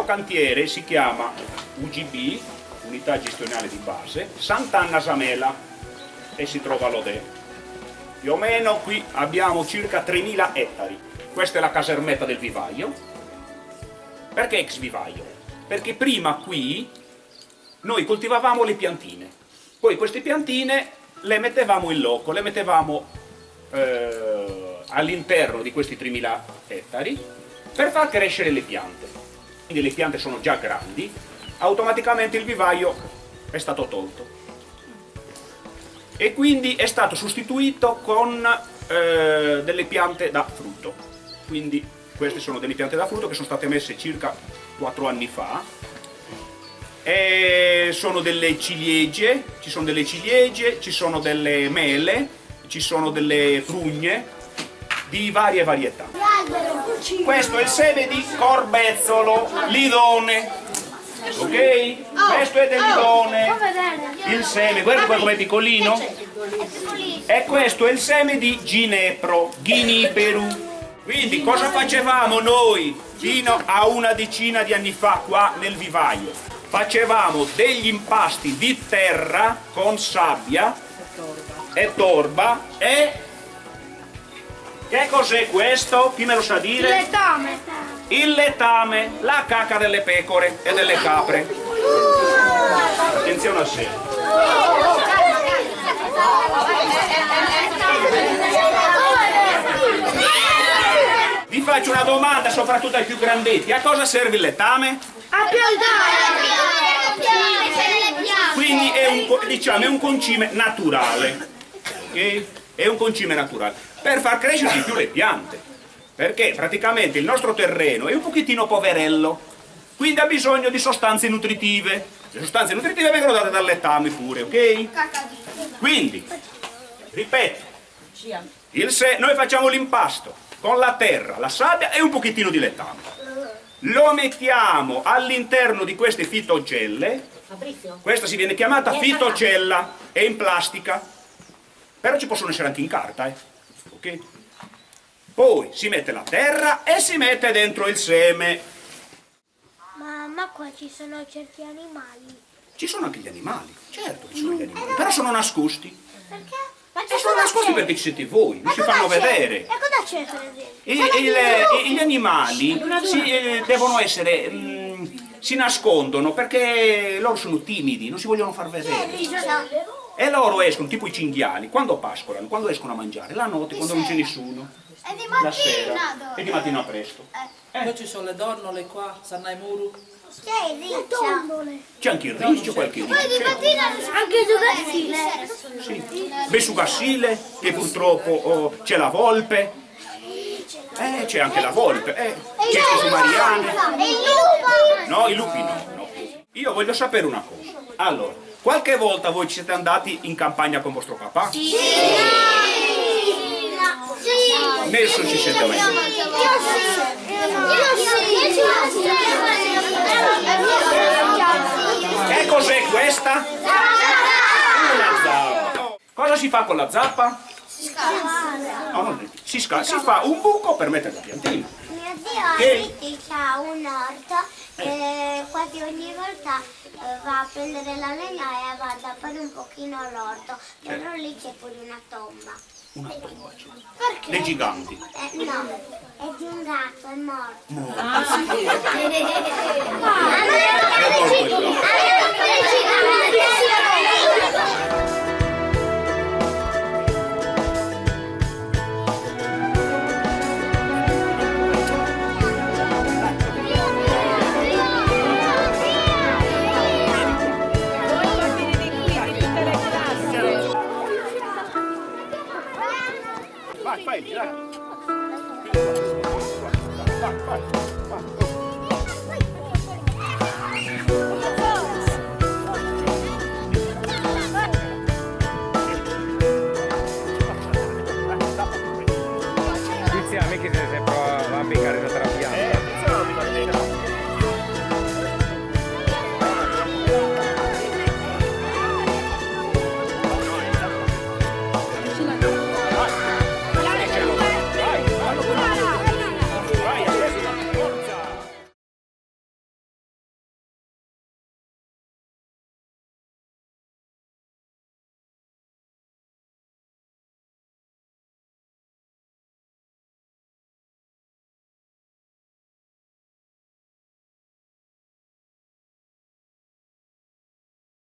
cantiere si chiama UGB, Unità Gestionale di Base, Sant'Anna Samela, e si trova a Lodè. Più o meno qui abbiamo circa 3.000 ettari. Questa è la casermetta del vivaio. Perché ex vivaio? Perché prima qui noi coltivavamo le piantine, poi queste piantine le mettevamo in loco, le mettevamo all'interno di questi 3.000 ettari per far crescere le piante. Quindi le piante sono già grandi, automaticamente il vivaio è stato tolto e quindi è stato sostituito con delle piante da frutto. Quindi queste sono delle piante da frutto che sono state messe circa 4 anni fa. E sono delle ciliegie, ci sono delle mele, ci sono delle prugne di varie varietà. Questo è il seme di corbezzolo, lidone, ok? Questo è del lidone, il seme, guarda qua com'è piccolino. E questo è il seme di ginepro, ghiniperu. Quindi cosa facevamo noi fino a una decina di anni fa qua nel vivaio? Facevamo degli impasti di terra con sabbia e torba e... che cos'è questo? Chi me lo sa dire? Il letame. Il letame, la caca delle pecore e delle capre. Attenzione a sé. Vi faccio una domanda soprattutto ai più grandetti. A cosa serve il letame? A piantare. Quindi è un concime naturale, ok? È un concime naturale per far crescere di più le piante, perché praticamente il nostro terreno è un pochettino poverello, quindi ha bisogno di sostanze nutritive. Le sostanze nutritive vengono date dal letame pure, ok? Quindi, ripeto, noi facciamo l'impasto con la terra, la sabbia e un pochettino di letame. Lo mettiamo all'interno di queste fitogelle. Questa si viene chiamata fitocella, è in plastica, però ci possono essere anche in carta, ok? Poi si mette la terra e si mette dentro il seme. Ma qua ci sono certi animali. Ci sono anche gli animali, certo che ci sono gli animali, però sono nascosti. Perché? Sono nascosti perché ci siete voi, non si fanno vedere. E cosa c'è per esempio? Gli animali devono essere... si nascondono perché loro sono timidi, non si vogliono far vedere. E loro escono, tipo i cinghiali, quando pascolano, quando escono a mangiare, la notte, quando non c'è nessuno. E di La sera. E di mattina presto. Poi ci sono le donnole qua, sanno i muru. C'è il riccio. C'è anche il riccio, qualche riccio. Poi di mattina anche il gassile. Sì. Besugassile, che purtroppo c'è la volpe. C'è anche la volpe. C'è le sumariane. E il lupo. No, i lupi no. Io voglio sapere una cosa. Allora, qualche volta voi ci siete andati in campagna con vostro papà? Sì. Nessuno ci siete mai andati. Che cos'è questa? Una zappa. Cosa si fa con la zappa? Si fa un buco per mettere la piantina. Mio zio ha un orto e quasi ogni volta va a prendere la legna e va a tappare un pochino l'orto, però lì c'è pure una tomba. Una tomba. Perché? Dei giganti. No, è di un gatto, è morto. Ah, sì.